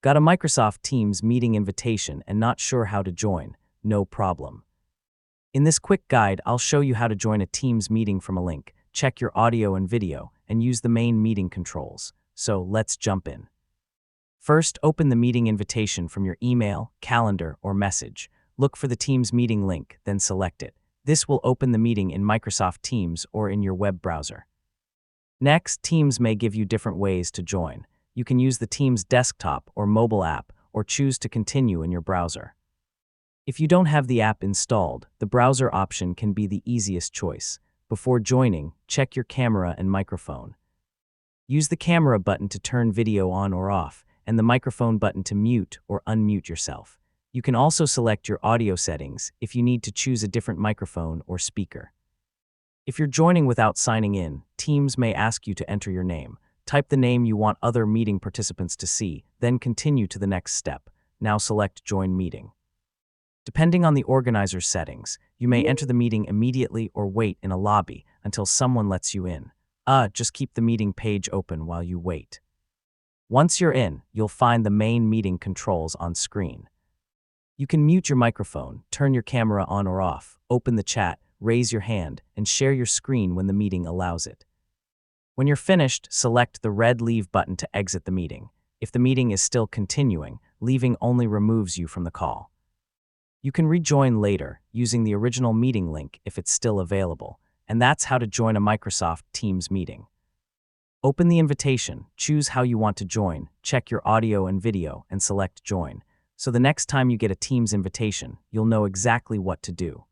Got a Microsoft Teams meeting invitation and not sure how to join? No problem. In this quick guide, I'll show you how to join a Teams meeting from a link, check your audio and video, and use the main meeting controls. So let's jump in. First, open the meeting invitation from your email, calendar, or message. Look for the Teams meeting link, then select it. This will open the meeting in Microsoft Teams or in your web browser. Next, Teams may give you different ways to join. You can use the Teams desktop or mobile app, or choose to continue in your browser. If you don't have the app installed, the browser option can be the easiest choice. Before joining, check your camera and microphone. Use the camera button to turn video on or off, and the microphone button to mute or unmute yourself. You can also select your audio settings if you need to choose a different microphone or speaker. If you're joining without signing in, Teams may ask you to enter your name. Type the name you want other meeting participants to see, then continue to the next step. Now select Join Meeting. Depending on the organizer's settings, you may enter the meeting immediately or wait in a lobby until someone lets you in. Just keep the meeting page open while you wait. Once you're in, you'll find the main meeting controls on screen. You can mute your microphone, turn your camera on or off, open the chat, raise your hand, and share your screen when the meeting allows it. When you're finished, select the red Leave button to exit the meeting. If the meeting is still continuing, leaving only removes you from the call. You can rejoin later using the original meeting link if it's still available, and that's how to join a Microsoft Teams meeting. Open the invitation, choose how you want to join, check your audio and video, and select Join. So the next time you get a Teams invitation, you'll know exactly what to do.